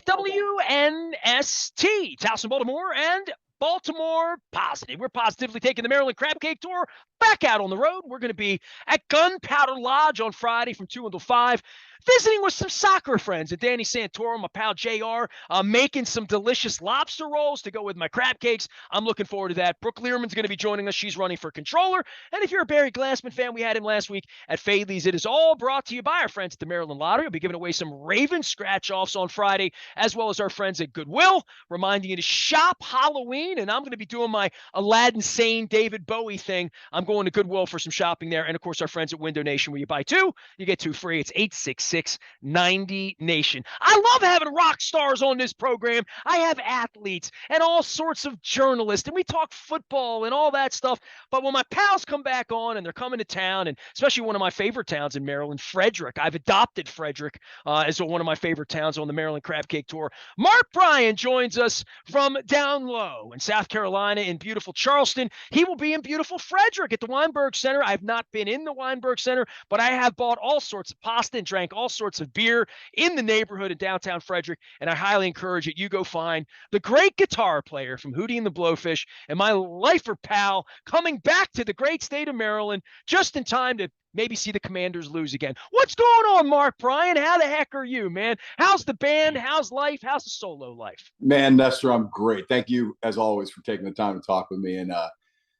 WNST, Towson, Baltimore, and Baltimore Positive. We're positively taking the Maryland Crab Cake Tour back out on the road. We're going to be at Gunpowder Lodge on Friday from 2 until 5, visiting with some soccer friends and Danny Santoro, my pal JR, making some delicious lobster rolls to go with my crab cakes. I'm looking forward to that. Brooke Learman's going to be joining us. She's running for controller. And if you're a Barry Glassman fan, we had him last week at Fadley's. It is all brought to you by our friends at the Maryland Lottery. We'll be giving away some Raven scratch-offs on Friday, as well as our friends at Goodwill, reminding you to shop Halloween. And I'm going to be doing my Aladdin Sane David Bowie thing. I'm going to Goodwill for some shopping there. And, of course, our friends at Window Nation, where you buy two, you get two free. It's 866-90-NATION. I love having rock stars on this program. I have athletes and all sorts of journalists, and we talk football and all that stuff. But when my pals come back on and they're coming to town, and especially one of my favorite towns in Maryland, Frederick, I've adopted Frederick as one of my favorite towns on the Maryland Crab Cake Tour. Mark Bryan joins us from down low in South Carolina in beautiful Charleston. He will be in beautiful Frederick at the Weinberg Center. I've not been in the Weinberg Center, but I have bought all sorts of pasta and drank all sorts of beer in the neighborhood in downtown Frederick, and I highly encourage it. You go find the great guitar player from Hootie and the Blowfish and my lifer pal coming back to the great state of Maryland just in time to maybe see the Commanders lose again. What's going on, Mark Bryan? How the heck are you, man? How's the band? How's life? How's the solo life? Man, Nestor, I'm great. Thank you, as always, for taking the time to talk with me. And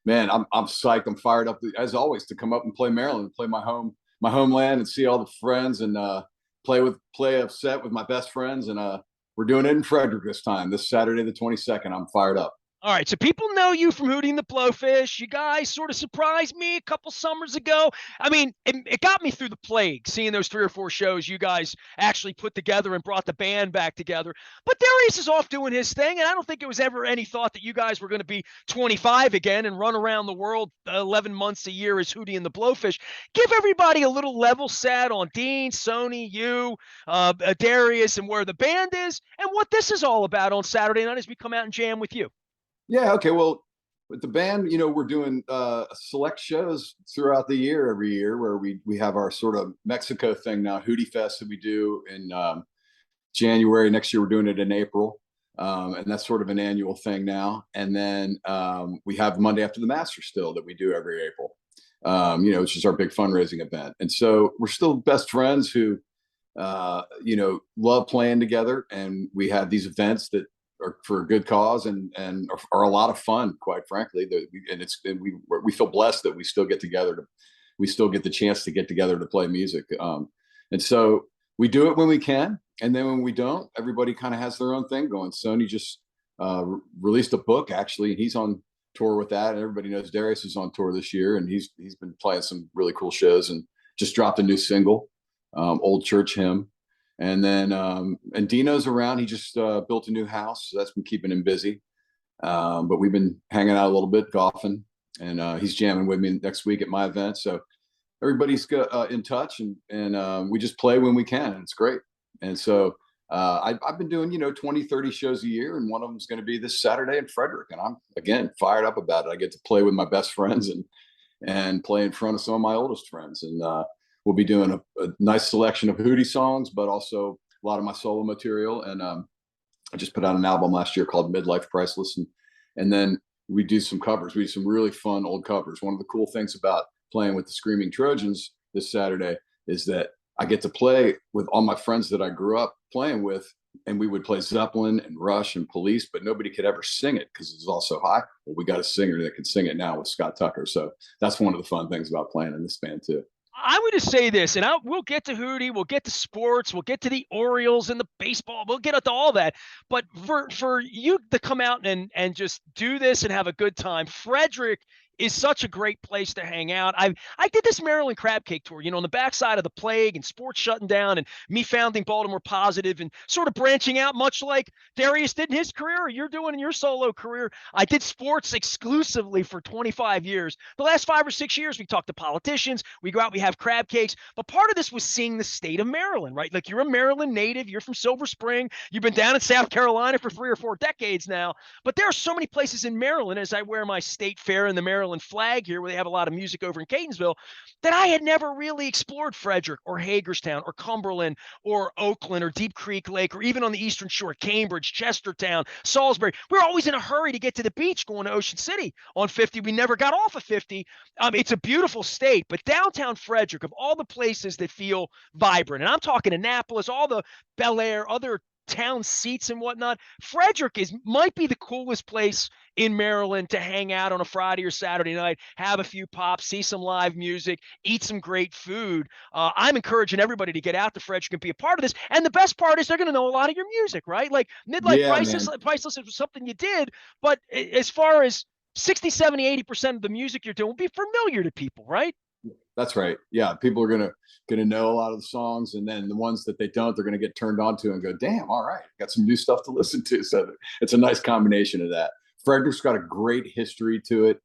man, I'm psyched. I'm fired up, as always, to come up and play Maryland, play my homeland, and see all the friends, and play a set with my best friends. And we're doing it in Frederick this time, this Saturday, the 22nd. I'm fired up. All right, so people know you from Hootie and the Blowfish. You guys sort of surprised me a couple summers ago. I mean, it got me through the plague, seeing those 3 or 4 shows you guys actually put together and brought the band back together. But Darius is off doing his thing, and I don't think it was ever any thought that you guys were going to be 25 again and run around the world 11 months a year as Hootie and the Blowfish. Give everybody a little level set on Dean, Sony, you, Darius, and where the band is, and what this is all about on Saturday night as we come out and jam with you. Yeah, okay. Well, with the band, we're doing select shows throughout the year, every year, where we have our sort of Mexico thing now, Hootie Fest, that we do in January. Next year, we're doing it in April. And that's sort of an annual thing now. And then we have Monday After the Masters still that we do every April, which is our big fundraising event. And so we're still best friends who, love playing together. And we have these events that are for a good cause and are a lot of fun, quite frankly. We feel blessed that we still get together we still get the chance to get together to play music. And so we do it when we can. And then when we don't, everybody kind of has their own thing going. Sony just released a book, actually, and he's on tour with that. And everybody knows Darius is on tour this year, and he's been playing some really cool shows and just dropped a new single, Old Church Hymn. And then, and Dino's around. He just built a new house, so that's been keeping him busy. But we've been hanging out a little bit, golfing, and he's jamming with me next week at my event. So everybody's in touch, and we just play when we can, and it's great. And so I've been doing, 20, 30 shows a year, and one of them is going to be this Saturday in Frederick. And I'm, again, fired up about it. I get to play with my best friends and play in front of some of my oldest friends. And we'll be doing a nice selection of Hootie songs, but also a lot of my solo material. And I just put out an album last year called Midlife Priceless. And then we do some covers. We do some really fun old covers. One of the cool things about playing with the Screaming Trojans this Saturday is that I get to play with all my friends that I grew up playing with, and we would play Zeppelin and Rush and Police, but nobody could ever sing it because it's all so high. Well, we got a singer that can sing it now with Scott Tucker. So that's one of the fun things about playing in this band too. I would just say this, and we'll get to Hootie, we'll get to sports, we'll get to the Orioles and the baseball, we'll get to all that. But for you to come out and just do this and have a good time, Frederick is such a great place to hang out. I did this Maryland Crab Cake Tour, on the backside of the plague and sports shutting down and me founding Baltimore Positive and sort of branching out, much like Darius did in his career or you're doing in your solo career. I did sports exclusively for 25 years. The last 5 or 6 years, we talk to politicians, we go out, we have crab cakes. But part of this was seeing the state of Maryland, right? Like, you're a Maryland native, you're from Silver Spring, you've been down in South Carolina for 3 or 4 decades now. But there are so many places in Maryland as I wear my state fair in the Maryland Maryland flag here, where they have a lot of music over in Catonsville, that I had never really explored Frederick or Hagerstown or Cumberland or Oakland or Deep Creek Lake, or even on the Eastern Shore, Cambridge, Chestertown, Salisbury. We were always in a hurry to get to the beach going to Ocean City on 50. We never got off of 50. It's a beautiful state, but downtown Frederick, of all the places that feel vibrant, and I'm talking Annapolis, all the Bel Air, other town seats and whatnot, Frederick might be the coolest place in Maryland to hang out on a Friday or Saturday night, have a few pops, see some live music, eat some great food. I'm encouraging everybody to get out to Frederick and be a part of this. And the best part is they're going to know a lot of your music, right? Like Midlife Yeah, Crisis, man. Priceless was something you did, but as far as 60, 70, 80% of the music you're doing will be familiar to people, right? That's right. Yeah, people are gonna know a lot of the songs, and then the ones that they don't, they're gonna get turned on to and go, "Damn, all right, got some new stuff to listen to." So it's a nice combination of that. Frederick's got a great history to it.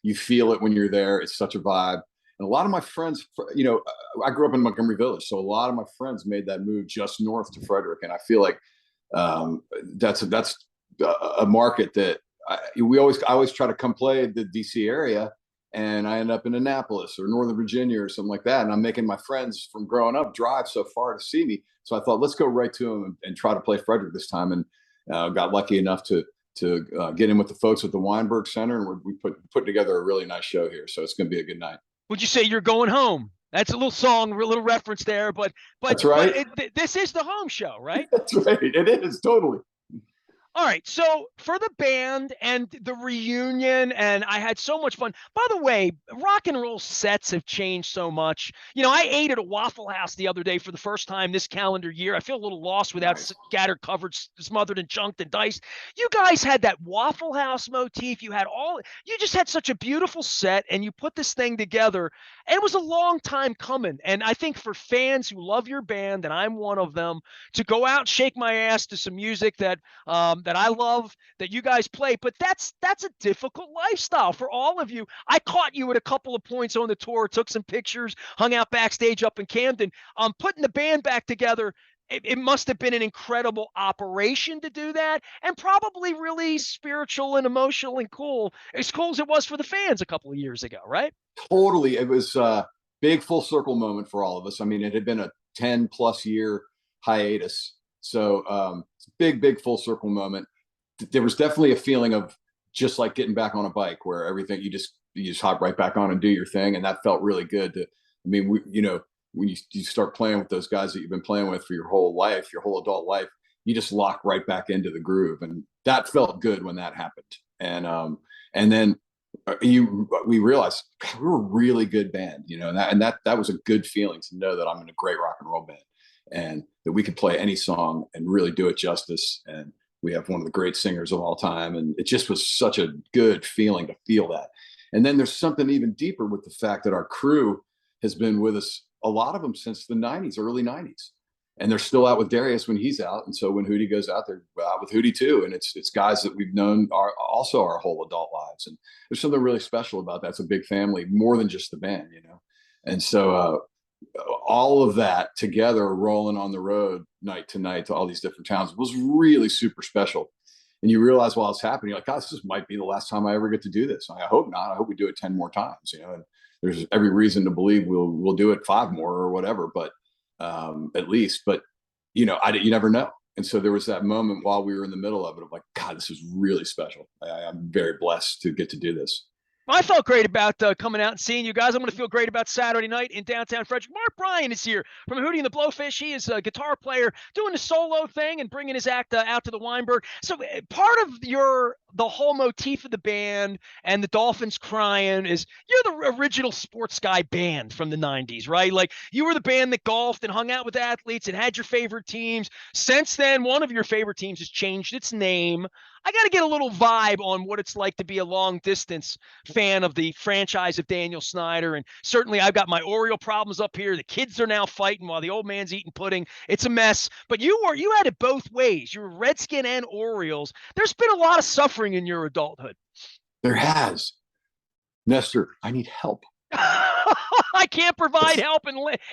You feel it when you're there. It's such a vibe. And a lot of my friends, I grew up in Montgomery Village, so a lot of my friends made that move just north to Frederick, and I feel like that's a market that I always try to come play the DC area, and I end up in Annapolis or Northern Virginia or something like that. And I'm making my friends from growing up drive so far to see me. So I thought, let's go right to them and try to play Frederick this time. And got lucky enough to get in with the folks at the Weinberg Center, and we put together a really nice show here. So it's going to be a good night. Would you say you're going home? That's a little song, a little reference there, but That's right. this is the home show, right? That's right. It is totally. All right. So for the band and the reunion, and I had so much fun. By the way, rock and roll sets have changed so much. I ate at a Waffle House the other day for the first time this calendar year. I feel a little lost without Nice. scattered, covered, smothered, and chunked and diced. You guys had that Waffle House motif. You just had such a beautiful set, and you put this thing together. And it was a long time coming. And I think for fans who love your band, and I'm one of them, to go out and shake my ass to some music that I love, that you guys play, but that's a difficult lifestyle for all of you. I caught you at a couple of points on the tour, took some pictures, hung out backstage up in Camden. Putting the band back together, it must have been an incredible operation to do that, and probably really spiritual and emotional and cool, as cool as it was for the fans a couple of years ago, right? Totally. It was a big full circle moment for all of us. I mean, it had been a 10+ year hiatus. So big full circle moment. There was definitely a feeling of just like getting back on a bike, where everything you just hop right back on and do your thing, and that felt really good. I mean, when you start playing with those guys that you've been playing with for your whole life, your whole adult life, you just lock right back into the groove, and that felt good when that happened. And then we realized, God, we're a really good band, and that was a good feeling to know that I'm in a great rock and roll band, and that we could play any song and really do it justice. And we have one of the great singers of all time, and it just was such a good feeling to feel that. And then there's something even deeper with the fact that our crew has been with us, a lot of them, since the 90s, early 90s, and they're still out with Darius when he's out. And so when Hootie goes out, they're out with Hootie too. And it's guys that we've known also our whole adult lives. And there's something really special about that. It's a big family, more than just the band, And so all of that together, rolling on the road night to night to all these different towns, was really super special. And you realize while it's happening, you're like, God, this might be the last time I ever get to do this. I hope not. I hope we do it 10 more times, and there's every reason to believe we'll do it 5 more or whatever, but at least. But you never know. And so there was that moment while we were in the middle of it of like, God, this is really special. I'm very blessed to get to do this. I felt great about coming out and seeing you guys. I'm going to feel great about Saturday night in downtown Frederick. Mark Bryan is here from Hootie and the Blowfish. He is a guitar player doing the solo thing and bringing his act out to the Weinberg. So part of the whole motif of the band and the Dolphins crying is you're the original sports guy band from the 90s, right? Like you were the band that golfed and hung out with athletes and had your favorite teams. Since then, one of your favorite teams has changed its name. I got to get a little vibe on what it's like to be a long distance fan of the franchise of Daniel Snyder. And certainly I've got my Oriole problems up here. The kids are now fighting while the old man's eating pudding. It's a mess, but you had it both ways. You were Redskin and Orioles. There's been a lot of suffering in your adulthood. There has. Nestor, I need help. I can't provide help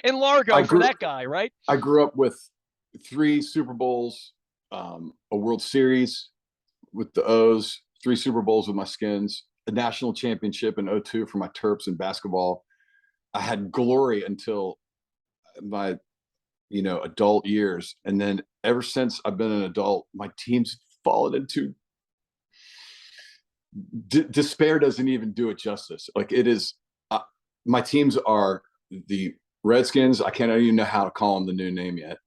in Largo for that guy, right? I grew up with 3 Super Bowls, a World Series with the O's, 3 Super Bowls with my Skins, a national championship in '02 for my Terps in basketball. I had glory until my, adult years. And then ever since I've been an adult, my team's fallen into despair. Doesn't even do it justice. Like it is, my teams are the Redskins. I can't even know how to call them the new name yet.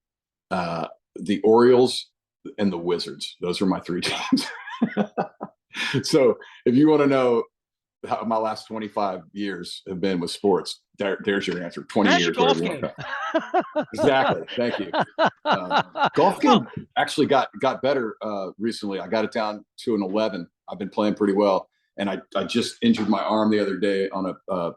The Orioles and the Wizards. Those are my three teams. So if you want to know how my last 25 years have been with sports, there's your answer. 20 That's years. your golf game. Exactly. Thank you. Golf game actually got better recently. I got it down to an 11. I've been playing pretty well. And I just injured my arm the other day on a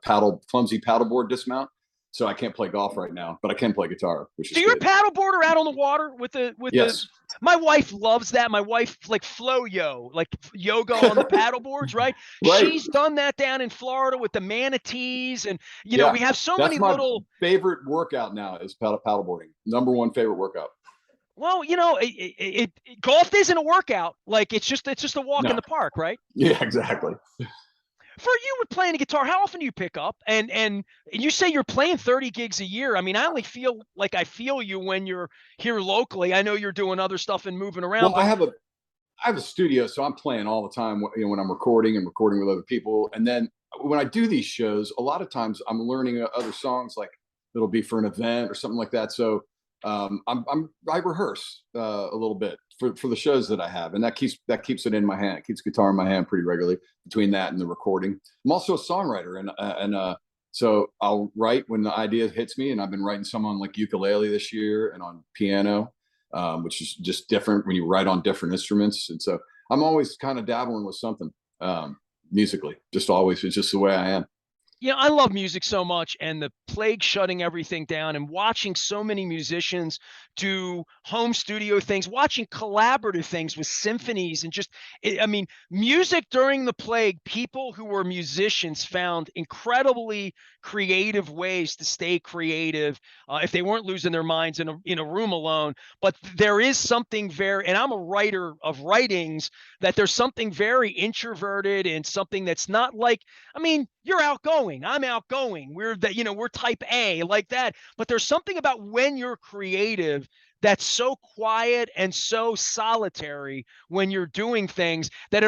clumsy paddleboard dismount. So I can't play golf right now, but I can play guitar. Which is so you're good. a paddleboarder out on the water with yes. My wife loves that. My wife like like yoga on the paddleboards, right? Right. She's done that down in Florida with the manatees, and we have so That's many my little favorite workout now is paddleboarding. Number one favorite workout. Well, golf isn't a workout. Like it's just a walk in the park, right? Yeah, exactly. For you with playing the guitar, how often do you pick up? And you say you're playing 30 gigs a year. I mean, I only feel like I feel you when you're here locally. I know you're doing other stuff and moving around. Well, I have a studio, so I'm playing all the time. When I'm recording with other people, and then when I do these shows, a lot of times I'm learning other songs. Like it'll be for an event or something like that. So I rehearse a little bit for the shows that I have, and that keeps it in my hand. It keeps guitar in my hand pretty regularly between that and the recording. I'm also a songwriter, and so I'll write when the idea hits me, and I've been writing some on like ukulele this year and on piano, which is just different when you write on different instruments. And so I'm always kind of dabbling with something musically. Just always, it's just the way I am. I love music so much, and the plague shutting everything down and watching so many musicians do home studio things, watching collaborative things with symphonies and music during the plague, people who were musicians found incredibly creative ways to stay creative if they weren't losing their minds in a room alone. But there is something and I'm a writer of writings, that there's something very introverted and something that's not like, you're outgoing. I'm outgoing. We're type A like that. But there's something about when you're creative that's so quiet and so solitary when you're doing things that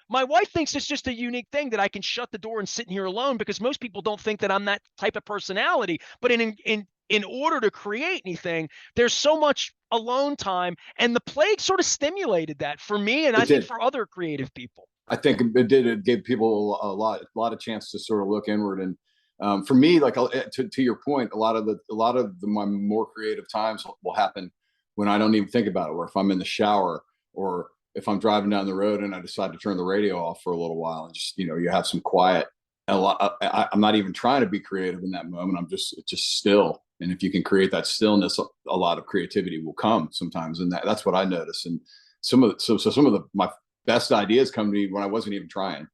my wife thinks it's just a unique thing that I can shut the door and sit in here alone, because most people don't think that I'm that type of personality. But in order to create anything, there's so much alone time, and the plague sort of stimulated that for me, and I think for other creative people. I think it did. It gave people a lot of chance to sort of look inward. And for me, like to your point, a lot of my more creative times will happen when I don't even think about it, or if I'm in the shower, or if I'm driving down the road and I decide to turn the radio off for a little while and just you have some quiet. And I'm not even trying to be creative in that moment. It's just still. And if you can create that stillness, a lot of creativity will come sometimes. And that's what I notice. And some of my best ideas come to me when I wasn't even trying,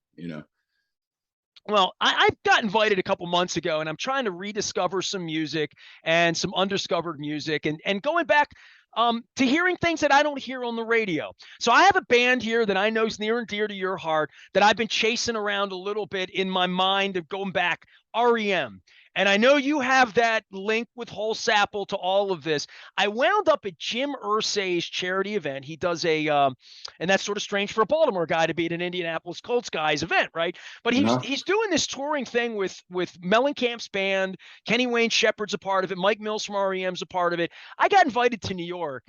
Well, I got invited a couple months ago, and I'm trying to rediscover some music and some undiscovered music, and going back to hearing things that I don't hear on the radio. So I have a band here that I know is near and dear to your heart that I've been chasing around a little bit in my mind of going back, REM. And I know you have that link with Whole Sapple to all of this. I wound up at Jim Irsay's charity event. He does and that's sort of strange for a Baltimore guy to be at an Indianapolis Colts guy's event, right? But he's doing this touring thing with Mellencamp's band. Kenny Wayne Shepherd's a part of it. Mike Mills from REM's a part of it. I got invited to New York.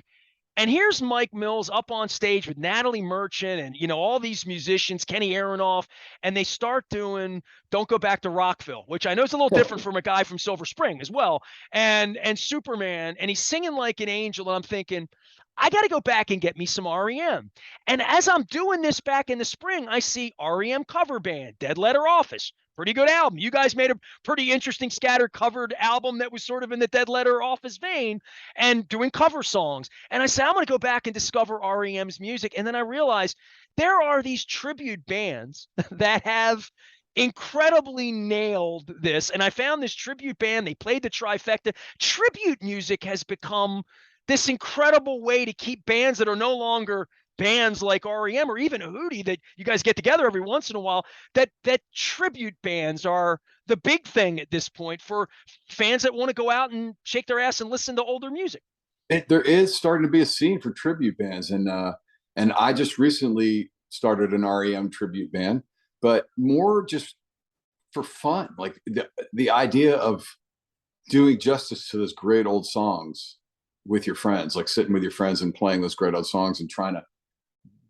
And here's Mike Mills up on stage with Natalie Merchant and, all these musicians, Kenny Aronoff, and they start doing Don't Go Back to Rockville, which I know is a little different from a guy from Silver Spring as well, and Superman, and he's singing like an angel, and I'm thinking, I got to go back and get me some REM. And as I'm doing this back in the spring, I see REM cover band, Dead Letter Office. Pretty good album. You guys made a pretty interesting scattered covered album that was sort of in the Dead Letter Office vein and doing cover songs. And I said, I'm going to go back and discover REM's music. And then I realized there are these tribute bands that have incredibly nailed this. And I found this tribute band. They played the trifecta. Tribute music has become this incredible way to keep bands that are no longer bands like REM or even Hootie that you guys get together every once in a while, that tribute bands are the big thing at this point for fans that want to go out and shake their ass and listen to older music. There is starting to be a scene for tribute bands, and I just recently started an REM tribute band, but more just for fun. Like the idea of doing justice to those great old songs with your friends, like sitting with your friends and playing those great old songs and trying to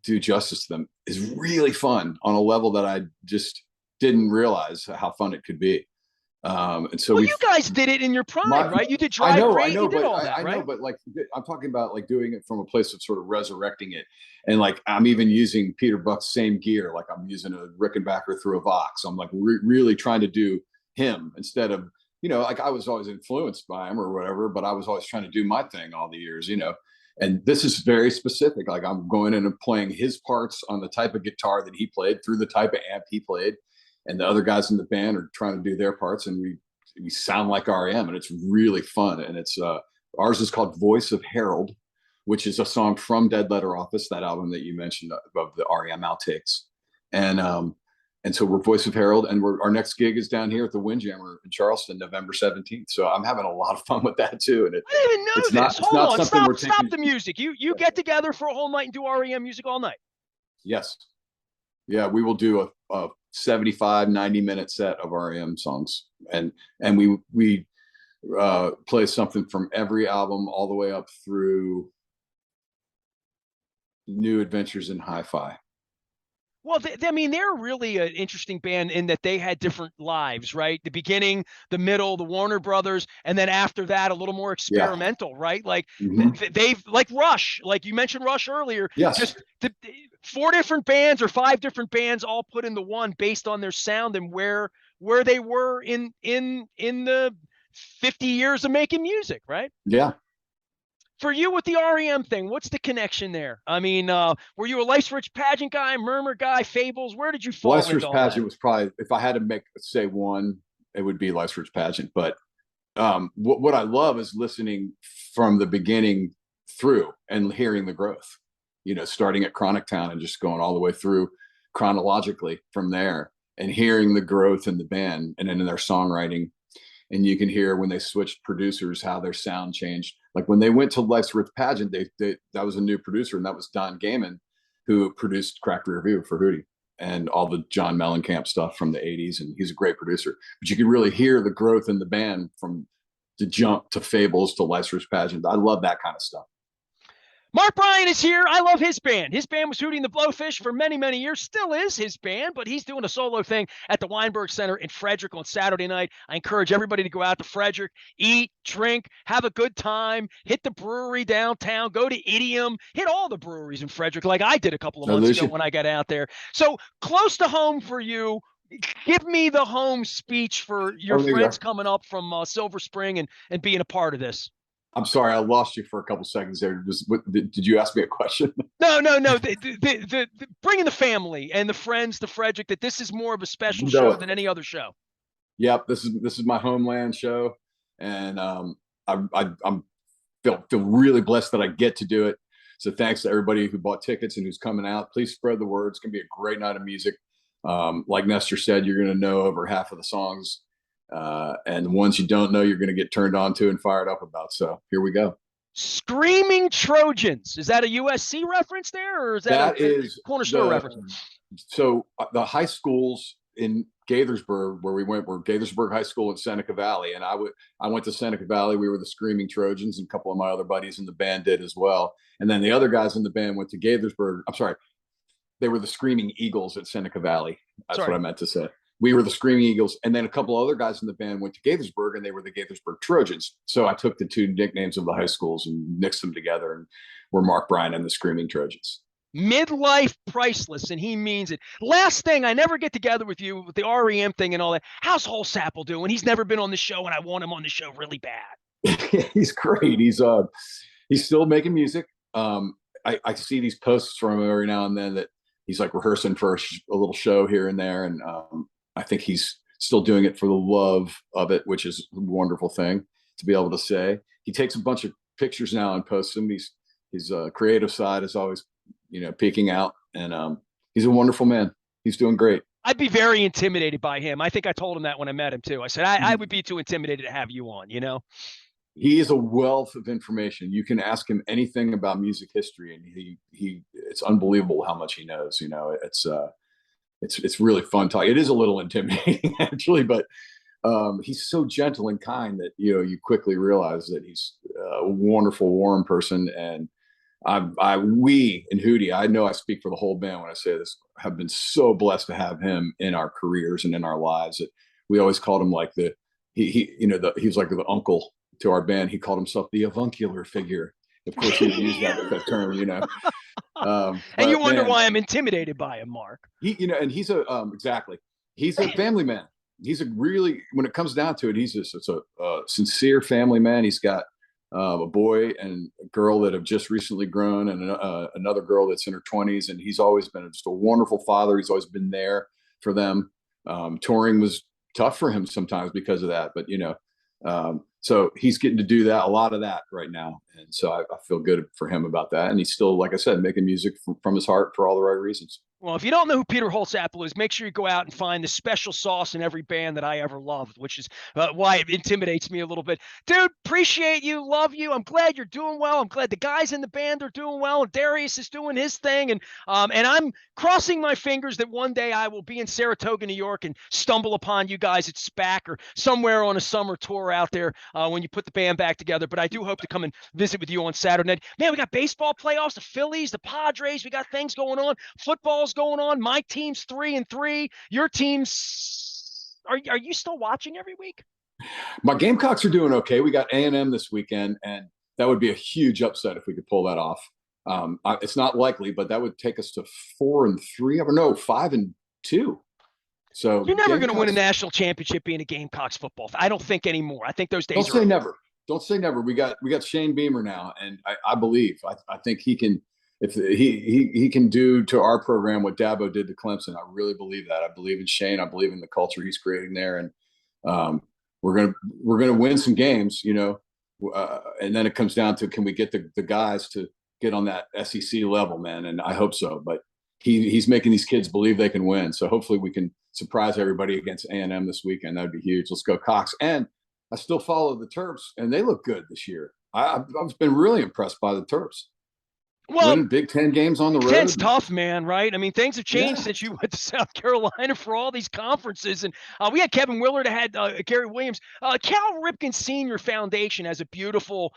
do justice to them is really fun on a level that I just didn't realize how fun it could be. And so you guys did it in your prime, right? You did Drive Great, you did all that, I right? know, but like I'm talking about like doing it from a place of sort of resurrecting it, and like I'm even using Peter Buck's same gear, like I'm using a Rickenbacker through a Vox. I'm like really trying to do him instead of, you know, like I was always influenced by him or whatever, but I was always trying to do my thing all the years, you know. And this is very specific. Like I'm going in and playing his parts on the type of guitar that he played through the type of amp he played, and the other guys in the band are trying to do their parts, and we sound like REM, and it's really fun. And it's ours is called Voice of Harold, which is a song from Dead Letter Office, that album that you mentioned of the REM outtakes. And so we're Voice of Harold, and our next gig is down here at the Windjammer in Charleston, November 17th. So I'm having a lot of fun with that too. And I didn't even know it's this. Hold on, stop the music. You get together for a whole night and do REM music all night. Yes. Yeah, we will do a 75, 90-minute set of REM songs. And we play something from every album all the way up through New Adventures in Hi-Fi. Well, I mean, they're really an interesting band in that they had different lives, right? The beginning, the middle, the Warner Brothers, and then after that, a little more experimental, right? Like they've like Rush, like you mentioned Rush earlier. Yes. Just the 4 different bands or 5 different bands all put into one based on their sound and where they were in the 50 years of making music, right? Yeah. For you with the REM thing, what's the connection there? I mean, were you a Life's Rich Pageant guy, Murmur guy, Fables? Where did you fall Life's into Rich all Pageant that? was probably, if I had to say one, it would be Life's Rich Pageant. But what I love is listening from the beginning through and hearing the growth, you know, starting at Chronic Town and just going all the way through chronologically from there, and hearing the growth in the band and in their songwriting. And you can hear when they switched producers, how their sound changed. Like when they went to Life's Rich Pageant, that was a new producer, and that was Don Gaiman, who produced Cracked Rear View for Hootie and all the John Mellencamp stuff from the 80s. And he's a great producer. But you can really hear the growth in the band from the jump to Fables to Life's Rich Pageant. I love that kind of stuff. Mark Bryan is here. I love his band. His band was Hootie and the Blowfish for many, many years. Still is his band, but he's doing a solo thing at the Weinberg Center in Frederick on Saturday night. I encourage everybody to go out to Frederick, eat, drink, have a good time, hit the brewery downtown, go to Idiom, hit all the breweries in Frederick like I did a couple of months ago when I got out there. So close to home for you. Give me the home speech for your friends coming up from Silver Spring and being a part of this. I'm sorry, I lost you for a couple seconds there. Did you ask me a question? No. The bringing the family and the friends to Frederick, that this is more of a special show than any other show. Yep, this is my homeland show, and I feel really blessed that I get to do it. So thanks to everybody who bought tickets and who's coming out. Please spread the word. It's gonna be a great night of music. Like Nestor said, you're gonna know over half of the songs. And the ones you don't know, you're going to get turned on to and fired up about. So here we go. Screaming Trojans. Is that a USC reference there, or is that a corner store reference? So the high schools in Gaithersburg, where we went, were Gaithersburg High School and Seneca Valley. And I went to Seneca Valley. We were the Screaming Trojans, and a couple of my other buddies in the band did as well. And then the other guys in the band went to Gaithersburg. I'm sorry, they were the Screaming Eagles at Seneca Valley. That's what I meant to say. We were the Screaming Eagles, and then a couple other guys in the band went to Gaithersburg, and they were the Gaithersburg Trojans. So I took the 2 nicknames of the high schools and mixed them together, and we're Mark Bryan and the Screaming Trojans. Midlife priceless, and he means it. Last thing, I never get together with you with the REM thing and all that. How's Holsapple doing? He's never been on the show, and I want him on the show really bad. He's great. He's still making music. I see these posts from him every now and then that he's like rehearsing for a little show here and there, and I think he's still doing it for the love of it, which is a wonderful thing to be able to say. He takes a bunch of pictures now and posts them. His creative side is always peeking out. And he's a wonderful man. He's doing great. I'd be very intimidated by him. I think I told him that when I met him too. I said, I would be too intimidated to have you on, He is a wealth of information. You can ask him anything about music history, and it's unbelievable how much he knows. It's really fun talk. It is a little intimidating actually, but he's so gentle and kind that you quickly realize that he's a wonderful, warm person. And we and Hootie, I know I speak for the whole band when I say this, have been so blessed to have him in our careers and in our lives. That we always called him like he's like the uncle to our band. He called himself the avuncular figure. Of course, he used that term, and you wonder why I'm intimidated by him, Mark. And he's exactly. He's a family man. He's when it comes down to it, he's a sincere family man. He's got a boy and a girl that have just recently grown, and another girl that's in her 20s. And he's always been just a wonderful father. He's always been there for them. Touring was tough for him sometimes because of that, but so he's getting to do a lot of that right now. And so I feel good for him about that. And he's still, like I said, making music from his heart for all the right reasons. Well, if you don't know who Peter Holtzapfel is, make sure you go out and find the special sauce in every band that I ever loved, which is why it intimidates me a little bit. Dude, appreciate you, love you. I'm glad you're doing well. I'm glad the guys in the band are doing well, and Darius is doing his thing. And I'm crossing my fingers that one day I will be in Saratoga, New York, and stumble upon you guys at SPAC or somewhere on a summer tour out there when you put the band back together. But I do hope to come and visit with you on Saturday night. Man, we got baseball playoffs, the Phillies, the Padres. We got things going on. Football's going on. My team's 3-3. Your team's are you still watching every week? My Gamecocks are doing okay. We got A&M this weekend, and that would be a huge upset if we could pull that off. It's not likely, but that would take us to 4-3. Or no, 5-2. So you're never going to win a national championship being a Gamecocks football. I don't think anymore. I think those days. Don't say never. Don't say never. We got Shane Beamer now, and I believe. I think he can. If he can do to our program what Dabo did to Clemson, I really believe that. I believe in Shane. I believe in the culture he's creating there, and we're gonna win some games, and then it comes down to, can we get the guys to get on that SEC level, man? And I hope so. But he's making these kids believe they can win. So hopefully we can surprise everybody against A&M this weekend. That'd be huge. Let's go Cox. And I still follow the Terps, and they look good this year. I've been really impressed by the Terps. Well, winning Big Ten games on the road. Big Ten's tough, man, right? I mean, things have changed since you went to South Carolina for all these conferences. And we had Kevin Willard, had Gary Williams. Cal Ripken Sr. Foundation has a beautiful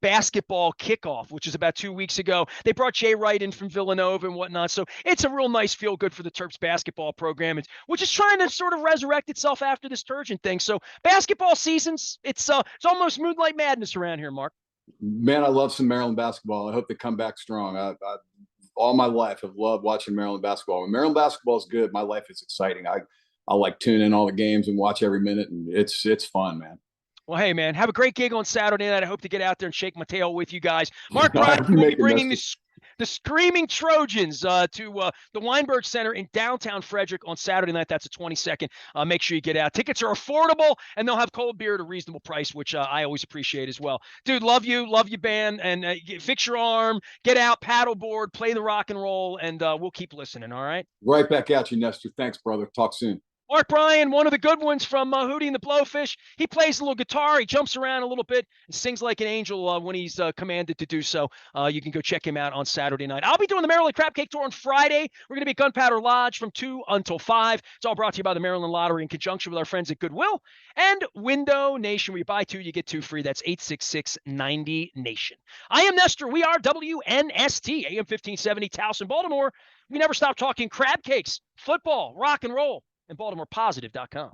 basketball kickoff, which is about 2 weeks ago. They brought Jay Wright in from Villanova and whatnot. So it's a real nice feel-good for the Terps basketball program, which is trying to sort of resurrect itself after this Turgeon thing. So basketball seasons, it's almost Moonlight Madness around here, Mark. Man, I love some Maryland basketball. I hope they come back strong. I all my life have loved watching Maryland basketball. When Maryland basketball is good, my life is exciting. I like tune in all the games and watch every minute, and it's fun, man. Well, hey, man, have a great gig on Saturday night. I hope to get out there and shake my tail with you guys. Mark Bryan will be bringing the Screaming Trojans to the Weinberg Center in downtown Frederick on Saturday night. That's the 22nd. Make sure you get out. Tickets are affordable, and they'll have cold beer at a reasonable price, which I always appreciate as well. Dude, love you, band, and fix your arm, get out, paddleboard, play the rock and roll, and we'll keep listening, all right? Right back at you, Nestor. Thanks, brother. Talk soon. Mark Bryan, one of the good ones from Hootie and the Blowfish. He plays a little guitar. He jumps around a little bit and sings like an angel when he's commanded to do so. You can go check him out on Saturday night. I'll be doing the Maryland Crab Cake Tour on Friday. We're going to be at Gunpowder Lodge from 2 until 5. It's all brought to you by the Maryland Lottery in conjunction with our friends at Goodwill and Window Nation. Where you buy 2, you get 2 free. That's 866-90-NATION. I am Nestor. We are WNST, AM 1570, Towson, Baltimore. We never stop talking crab cakes, football, rock and roll, and BaltimorePositive.com.